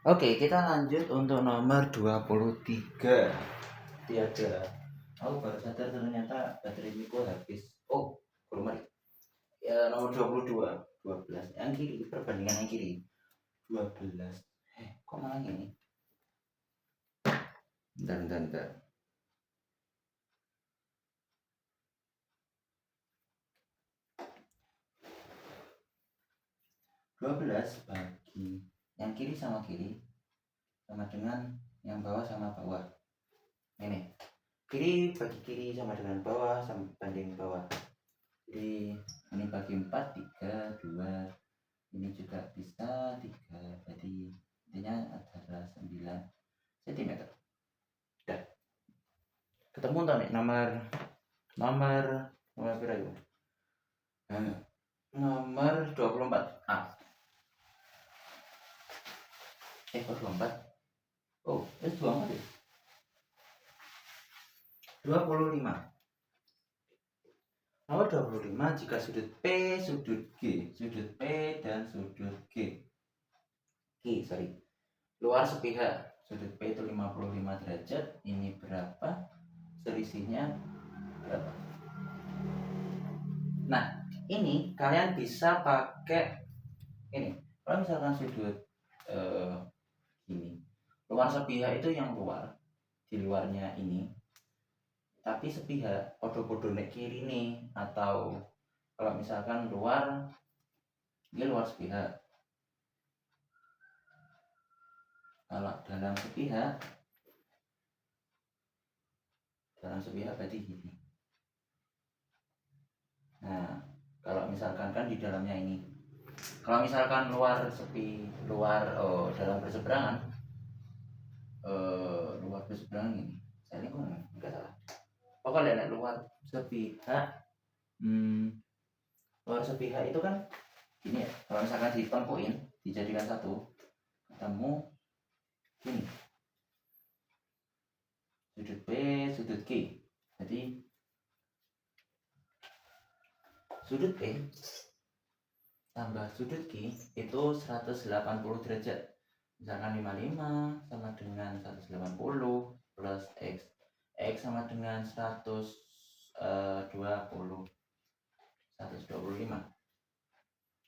Oke, kita lanjut untuk nomor 23. Tiada. Aku baru sadar ternyata bateraiku habis. Oh, kurang mari. Ya, nomor 22. 12. Yang kiri, perbandingan yang kiri. 12. Kok malah ini? Bentar. 12 bagi yang kiri sama kiri sama dengan yang bawah sama bawah. Ini. Kiri bagi kiri sama dengan bawah sama banding bawah. Jadi ini bagi 4, 3, 2. Ini juga bisa 3. Jadi intinya adalah 9 cm. Udah. Ketemu tuh nih nomor berapa ya? Nomor 24. Kok 24? Oh, 24 ya? 25. Nomor 25, jika sudut P, sudut G, sudut P dan sudut G. Luar sepihak. Sudut P itu 55 derajat. Ini berapa? Selisihnya berapa? Nah, ini kalian bisa pakai ini. Kalau misalkan sudut ini, luar sepihak itu yang luar, di luarnya ini. Tapi sepihak, podo-podo nek kiri nih, atau kalau misalkan luar, dia luar sepihak. Kalau dalam sepihak berarti gini. Nah, kalau misalkan kan di dalamnya ini. Kalau misalkan luar dalam berseberangan, luar berseberangan ini. Saya ini kok enggak salah. Pokoknya lihat luar sepihak, luar sepihak itu kan ini ya. Kalau misalkan ditempuin, dijadikan satu, ketemu ini. Sudut B, sudut G. Jadi sudut B tambah sudut G itu 180 derajat. Misalkan 55 sama dengan 180 plus X. X sama dengan 125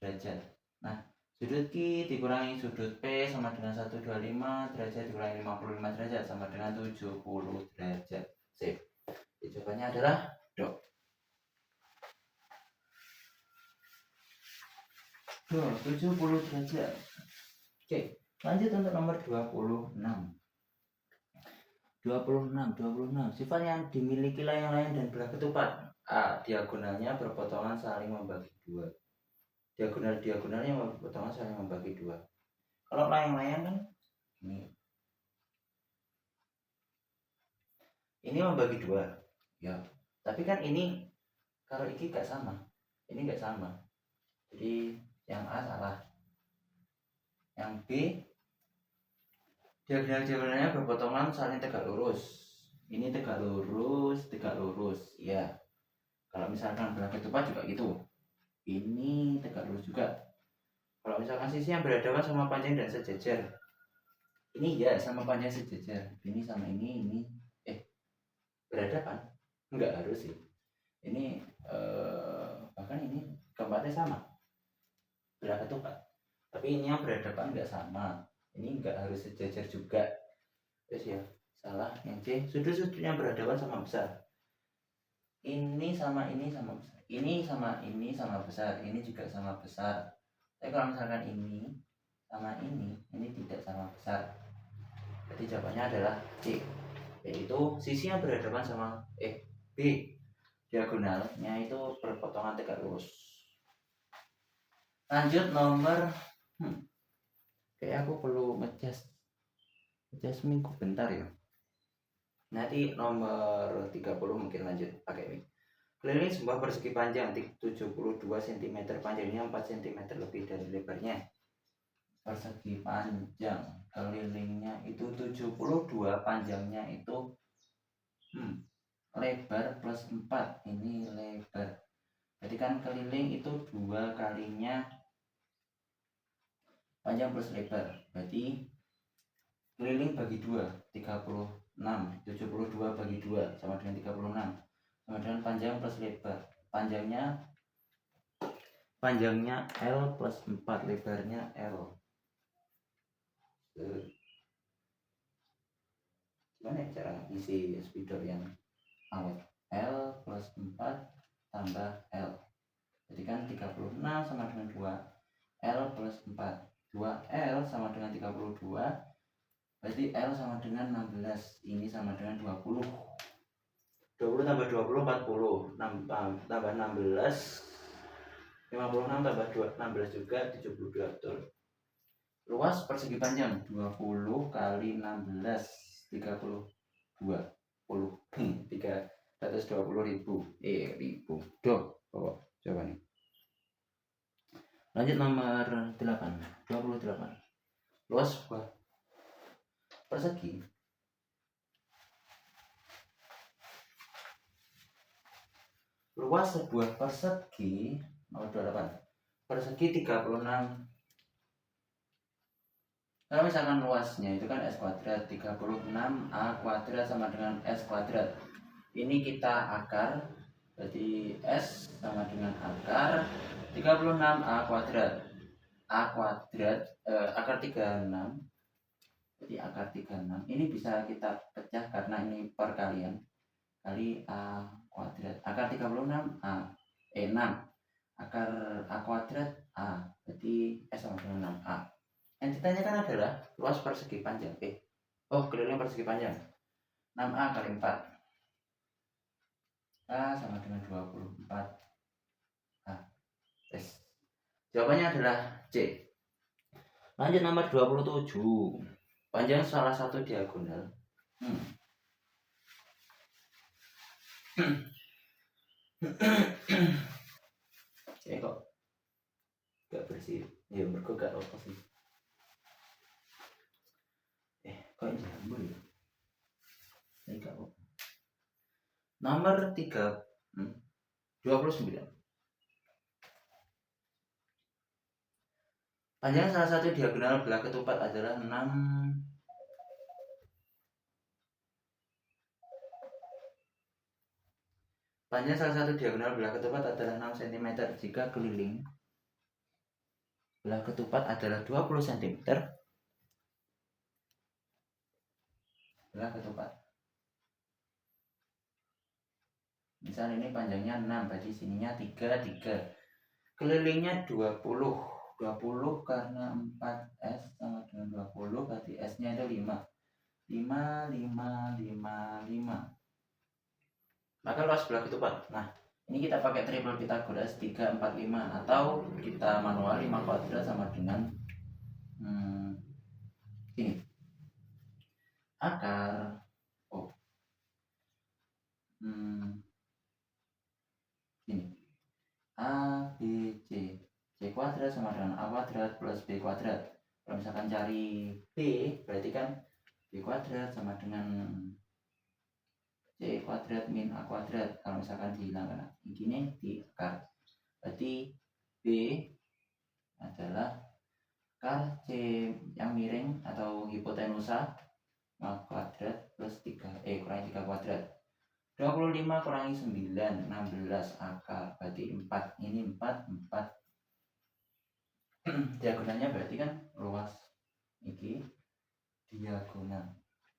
derajat. Nah, sudut Q dikurangi sudut P sama dengan 125 derajat dikurangi 55 derajat sama dengan 70 derajat. Sip. Jawabannya adalah dok. 70 derajat. Oke, lanjut untuk nomor 26. 26. Sifat yang dimiliki layang-layang dan belah ketupat. A. Diagonalnya berpotongan saling membagi dua. Diagonalnya berpotongan saling membagi dua. Kalau layang-layang kan ini membagi dua. Ya. Tapi kan ini kalau ini gak sama. Ini gak sama. Jadi yang A salah. Yang B diagonalnya berpotongan saling tegak lurus. Ini tegak lurus. Ya. Kalau misalkan belah ketupat juga gitu. Ini tegak lurus juga. Kalau misalkan sisi yang berhadapan sama panjang dan sejajar, ini ya sama panjang sejajar. Ini sama ini berhadapan. Enggak harus sih. Ini bahkan ini keempatnya sama. Belah ketupat. Tapi ini yang berhadapan enggak sama. Ini enggak harus sejajar juga. Terus ya salah. Yang C, sudut-sudutnya berhadapan sama besar. Ini sama ini sama besar. Ini sama ini sama besar. Ini juga sama besar. Tapi kalau misalkan ini sama ini tidak sama besar. Jadi jawabannya adalah C, yaitu sisi yang berhadapan sama B, diagonalnya itu berpotongan tegak lurus. Lanjut nomor kayak aku perlu ngecas minggu bentar ya. Nanti nomor 30 mungkin lanjut pakai ini. Keliling sebuah persegi panjang 72 cm, panjangnya 4 cm lebih dari lebarnya. Persegi panjang kelilingnya itu 72, panjangnya itu lebar plus 4. Ini lebar. Jadi kan keliling itu 2 kalinya panjang plus lebar. Berarti keliling bagi 2, 36. 72 bagi 2 sama dengan 36, sama dengan panjang plus lebar. Panjangnya L plus 4, lebarnya L. Gimana ya cara isi spidol yang awet? L plus 4 tambah L, jadi kan 36 sama dengan 2, L plus 4, 2L sama dengan 32, berarti L sama dengan 16, ini sama dengan 20. 20 tambah 20 40, tambah 16, 56 tambah 16 juga 72, betul. Luas persegi panjang 20 kali 16, 32 320.000 ribu. Bawa jawabannya. Lanjut nomor 28. Luas sebuah persegi nomor 28, persegi 36. Kalau misalkan luasnya itu kan S kuadrat, 36A kuadrat sama dengan S kuadrat. Ini kita akar, berarti S sama dengan akar 36A kuadrat. A kuadrat, akar 36, jadi akar 36. Ini bisa kita pecah karena ini perkalian. Kali A kuadrat. Akar 36A, 6. Akar A kuadrat A, berarti S sama dengan 6A. Yang ditanyakan adalah luas persegi panjang. Keliling persegi panjang. 6A kali 4. A sama dengan 24A. Yes. Jawabannya adalah C. Lanjut nomor 27. Panjang salah satu diagonal. Kok gak bersih? Ya mereka gak apa sih. Kok ini jambul ya? Ini gak apa. Nomor 29. Panjang salah satu diagonal belah ketupat adalah 6. Panjang salah satu diagonal belah ketupat adalah 6 cm jika keliling belah ketupat adalah 20 cm. Belah ketupat. Misal ini panjangnya 6, berarti sininya 3. Kelilingnya 20 karena 4S sama dengan 20, berarti S-nya itu 5. 5. Maka luas belah ketupat. Nah, ini kita pakai triple Pythagoras 3, 4, 5, atau kita manual 5 kuadrat sama dengan ini. Akar ini. A, B, C. C kuadrat sama dengan A kuadrat plus B kuadrat. Kalau misalkan cari B, berarti kan B kuadrat sama dengan C kuadrat min A kuadrat. Kalau misalkan dihilangkan ini di akar, berarti B adalah akar C yang miring atau hipotenusa A kuadrat plus 3 kurangi 3 kuadrat. 25 kurangi 9, 16 akar, berarti 4. Ini 4. Diagonalnya berarti kan luas ini diagonal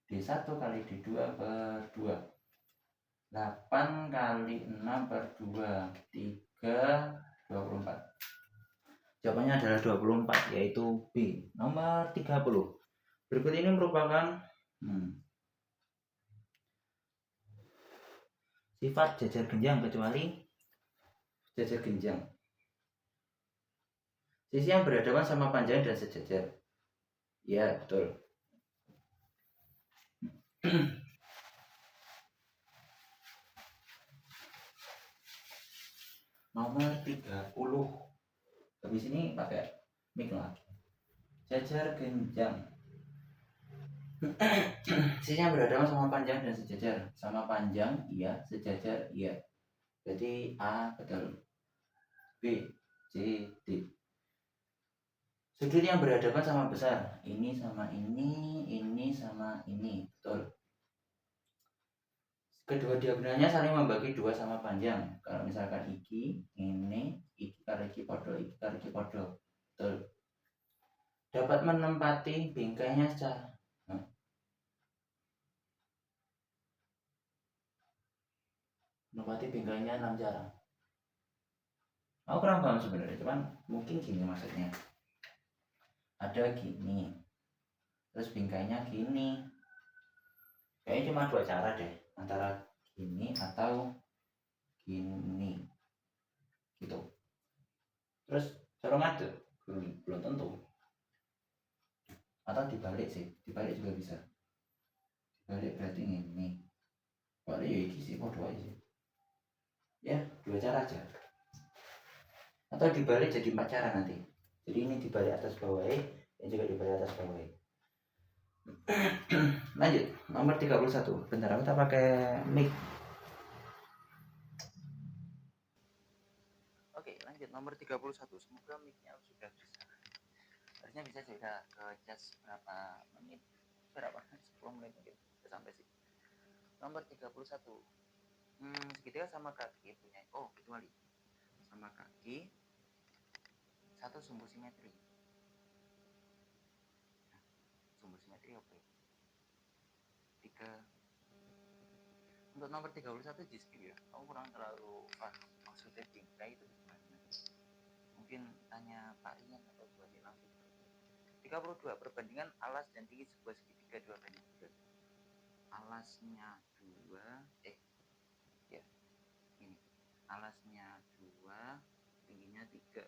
D1 kali D2 per 2. 8 kali 6 per 2, 3, 24. Jawabannya adalah 24, yaitu B. Nomor 30. Berikut ini merupakan sifat jajar genjang kecuali jajar genjang. Sisi yang berhadapan sama panjang dan sejajar. Ya, betul. Nomor 30. Habis ini pakai mic lagi. Jajar genjang. Sisi yang berhadapan sama panjang dan sejajar. Sama panjang, iya. Sejajar, iya. Jadi A betul. B, C, D. Sudut yang berhadapan sama besar. Ini sama ini sama sama ini, betul. Kedua diagonalnya saling membagi 2 sama panjang. Kalau misalkan iki karo iki podo, betul. Dapat menempati bingkainya secara menempati bingkainya 6 cara. Aku kurang paham sebenarnya, cuman mungkin gini maksudnya. Ada gini, terus bingkainya gini. Kayaknya cuma 2 cara deh, antara gini atau gini, gitu. Terus cara ngaduk belum tentu. Atau dibalik sih, dibalik juga bisa. Dibalik berarti ini. Balik ya iki sih, podo aja sih. Ya, 2 cara aja. Atau dibalik jadi 4 cara nanti. Jadi ini dibalik atas bawah, dan juga dibalik atas bawah. Lanjut, nomor 31. Bentar, aku tak pakai mic. Oke, lanjut nomor 31. Semoga mic-nya sudah bisa. Harusnya bisa sih, udah ke cas berapa menit? Berapa? 10 menit mungkin. Udah sampai sih. Nomor 31. Segitiga sama kaki punya. Oh, kecuali sama kaki satu sumbu simetri. Nah, sumbu simetri oke. 3. Untuk nomor 31 di skip ya. Aku kurang terlalu maksudnya bingkai itu gimana. Mungkin tanya Pak Ian atau buat langsung. 32. Perbandingan alas dan tinggi sebuah segitiga 2 banding 3. Alasnya 2 ya ini. Alasnya 2, tingginya 3.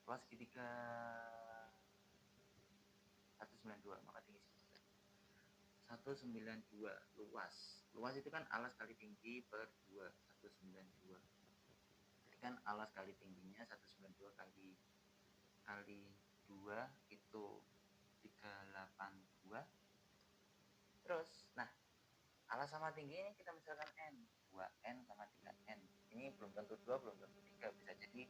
Luas segitiga 192, maka tinggi segitiga 192. Luas itu kan alas kali tinggi per 2, 192. Jadi kan alas kali tingginya 192 kali 2 itu 382. Terus nah, alas sama tinggi ini kita misalkan n, 2n sama 3n. Ini belum tentu 2, belum tentu 3, bisa jadi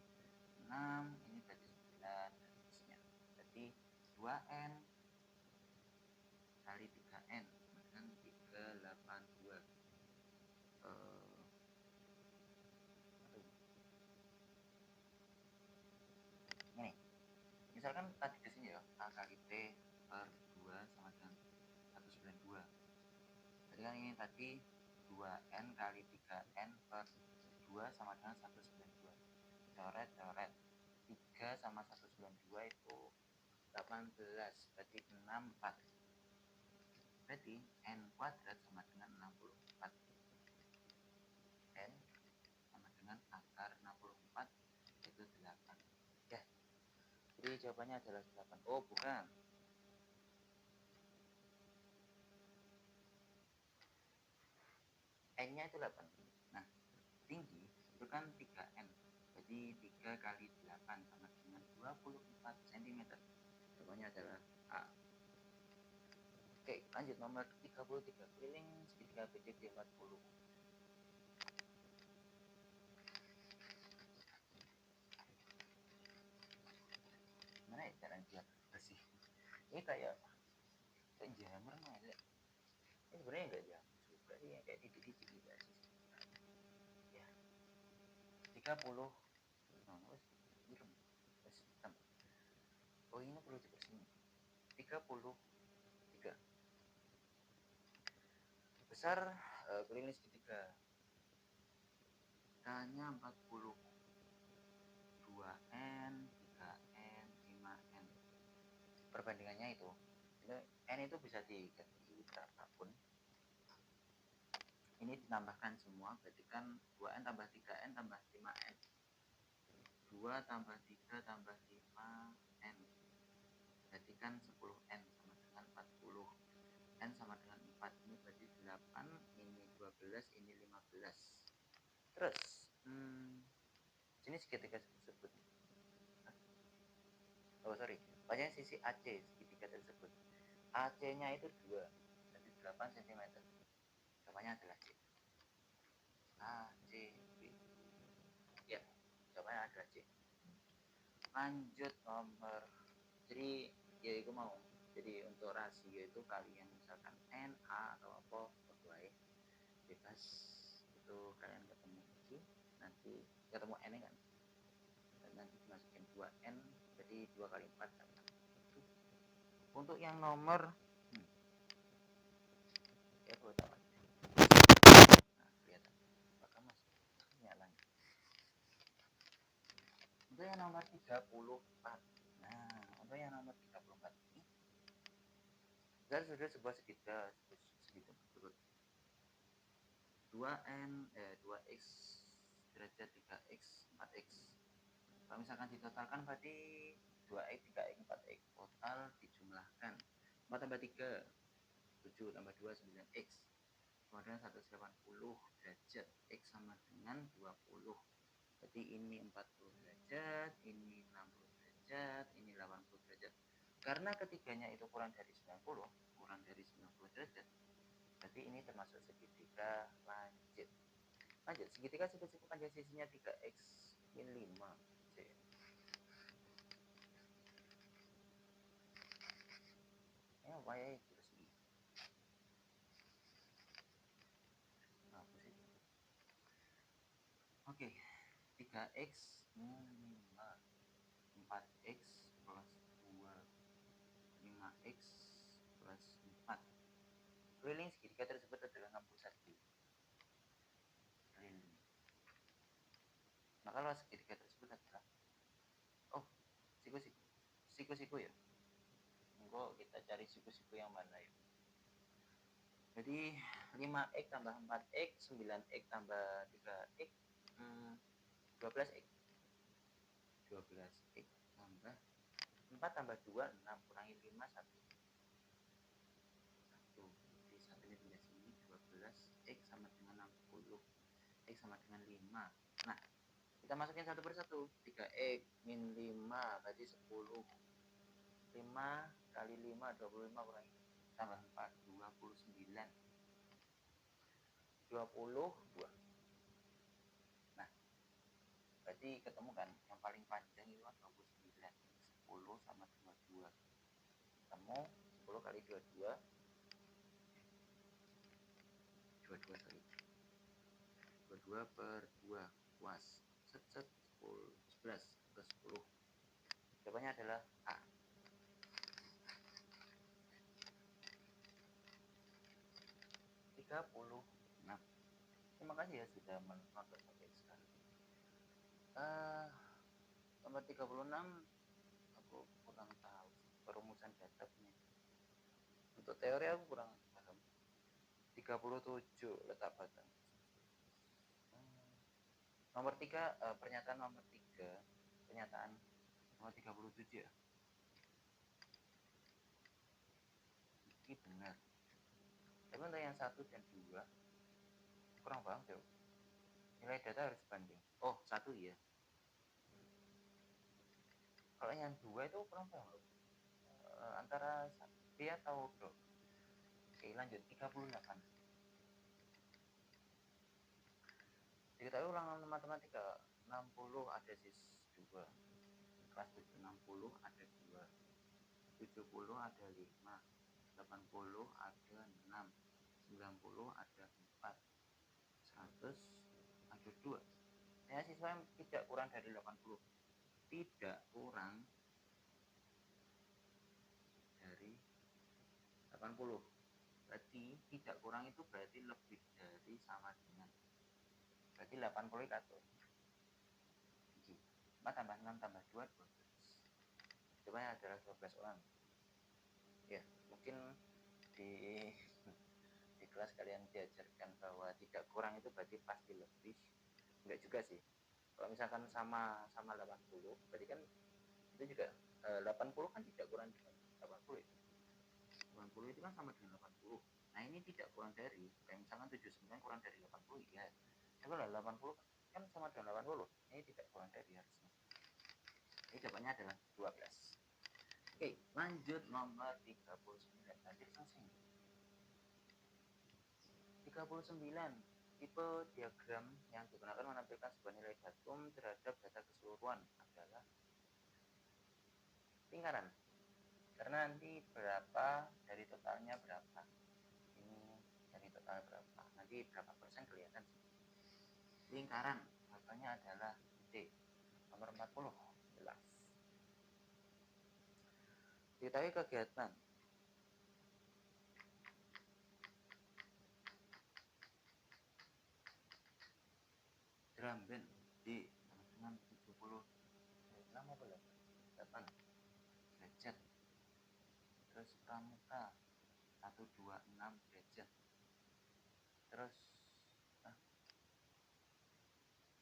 6, ini berarti 9 dan seterusnya. Berarti 2n kali 3n dengan 382. Ini misalkan tadi di sini ya, a kali t per 2 sama dengan 192. Jadi kan ini tadi 2n kali 3n per 2 sama dengan 192. Coret 3 sama 192 itu 18, berarti 64. Berarti n kuadrat sama dengan 64. N sama dengan akar 64 itu 8. Ya. Jadi jawabannya adalah 8. Oh, bukan. N-nya itu 8. Nah, tinggi itu kan 3n. Jadi 3 kali 8 sama dengan 24 cm. Jawabannya adalah A. Oke, lanjut nomor 33. Keliling segitiga BCD 40. Gimana ya cara dia bersih? Ini kayak jamur aja. Ini sebenarnya enggak jamur juga sih, yang kayak titik-titik gitu sih. Ya. 30. Oh, ini perlu dibersihin. 33. Besar keliling segitiga. K-nya 40. 2n, 3n, 5n. Perbandingannya itu. N itu bisa diganti berapapun. Ini ditambahkan semua, berarti kan 2n tambah 3n tambah 5n. 2 tambah 3 tambah 5n. Berarti kan 10n sama dengan 40. N sama dengan 4. Ini berarti 8, ini 12, ini 15. Terus, sini segitiga tersebut. Oh, sorry. Pokoknya sisi AC segitiga tersebut. AC-nya itu 2, berarti 8 cm. Jawabannya adalah C. A, C, B. Ya, jawabannya adalah C. Lanjut nomor. Jadi, ya itu mau. Jadi untuk rasio itu kalian misalkan N, A atau apa sesuai bebas, itu kalian ketemu lagi, nanti ketemu N kan, dan nanti dimasukin 2N, jadi 2 kali 4 kan. Untuk yang nomor ya gue tahu aja. Nah, kelihatan bakal masuk nyala. Untuk yang nomor 34, nah untuk yang nomor 34 ini dan sudah sebuah segitiga berikut 2x derajat 3x 4x. Kalau misalkan ditotalkan berarti 2x 3x 4x, total dijumlahkan 4 tambah 3 7 tambah 2 9x, kemudian 180 derajat, x sama dengan 20. Jadi ini 40 derajat, ini 60 derajat, ini 80 derajat. Karena ketiganya itu kurang dari 90 derajat, berarti ini termasuk segitiga lanjut. Segitiga siku-siku panjang sisinya 3x min 5. Ya, y terus i. Oke, 3x min 5, 4x plus 2, 5x plus 4. Keliling segitiga tersebut adalah 61. Keliling. Maka luas segitiga tersebut adalah siku-siku ya. Enggak, kita cari siku-siku yang mana ya. Jadi 5x tambah 4x, 9x tambah 3x, 12x. 12x tambah 4 tambah 2, 6 kurangi 5, 1. 1. Jadi 1 ini pindah sini, 12x sama dengan 60. X sama dengan 5. Nah, kita masukin satu persatu. 3x min 5 berarti 10. 5 kali 5 25 kurangi tambah 4 29. 22. Nah, berarti ketemu kan yang paling panjang itu kan 29. 10 sama 22. Ketemu 10 kali 22. 22 kali 22 per 2 puas. Set 10 11 ke 10. Jawabannya adalah A. 36. Terima kasih ya sudah menonton sampai sekarang. Nomor 36 aku kurang tahu perumusan datanya. Untuk teori aku kurang paham. 37 letak batang. Nomor 3 pernyataan nomor 3. Pernyataan nomor 37 ya. Ini benar. Tapi untuk yang 1 dan 2 kurang paham tuh. Nilai data harus banding. Oh, 1 ya. Kalau yang 2 itu kurang paham loh. Antara B atau bro. Oke, lanjut 38. Diketahui ulangan matematika 60 ada sis 2. Kelas 7 60 ada 2. 70 ada 5. 80 ada 6. 90 ada 4. 100 ada 2. Ya, siswa yang tidak kurang dari 80. Tidak kurang dari 80. Berarti tidak kurang itu berarti lebih dari sama dengan. Berarti 80 itu 4 tambah 6 tambah 2 12. Jawabannya adalah 12 orang. Ya, mungkin di kelas kalian diajarkan bahwa tidak kurang itu berarti pasti lebih. Enggak juga sih. Kalau misalkan sama 80, berarti kan itu juga 80 kan tidak kurang dengan 80 itu. 80 itu kan sama dengan 80. Nah, ini tidak kurang dari, kayak misalkan 79 kurang dari 80 ya. Tapi lah 80 kan sama dengan 80. Ini tidak kurang dari harusnya. Ini jawabannya adalah 12. Oke, lanjut nomor 39. Nanti selesai. 39. Tipe diagram yang digunakan menampilkan sebuah nilai datum terhadap data keseluruhan adalah lingkaran. karena nanti berapa dari totalnya berapa, ini dari total berapa, nanti berapa persen kelihatan. Lingkaran contohnya adalah D nomor 40 jelas. Diketahui kegiatan drum band D sama dengan 70 6 apa 8 derajat. Terus pramuka 126 derajat. Terus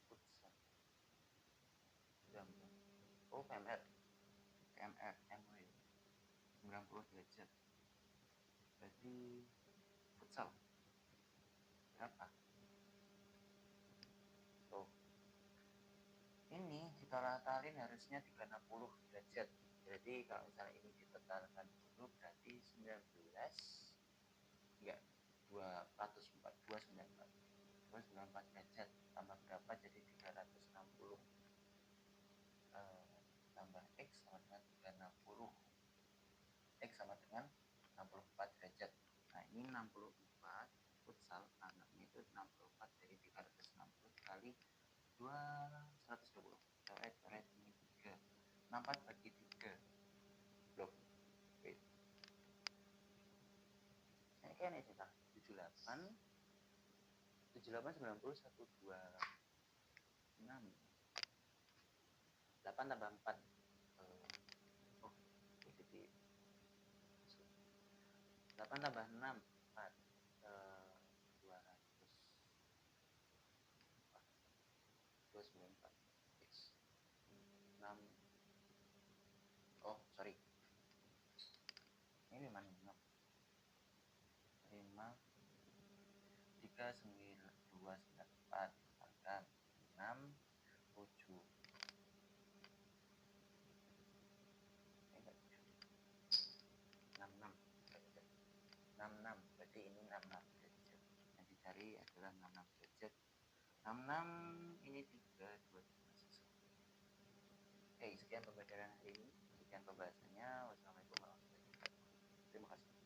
futsal drum band, oh PMR MW 90 derajat. Berarti futsal berapa? Tuh. Ini ditotalin harusnya 360 derajat. Jadi kalau misalnya ini ditotalkan dulu berarti 19 enggak 204 294 294 derajat tambah berapa jadi 360 tambah X sama dengan 360 X sama dengan 64 derajat. Nah ini 64 futsal anaknya itu 64 dari 360 kali 220 coret ini 3 64 bagi 3 blok wait ini kayaknya sih 78 78 90 126 8 tambah 4 positif 8 tambah 6 4 294 X 6 oh sorry ini 56 5 39294 akan 6 7 66 66 berarti ini 66 derajat yang dicari adalah 66 derajat 66 ini 3 2 Oke, sekian pembelajaran hari ini, sekian pembahasannya. Wassalamualaikum warahmatullahi wabarakatuh. Terima kasih.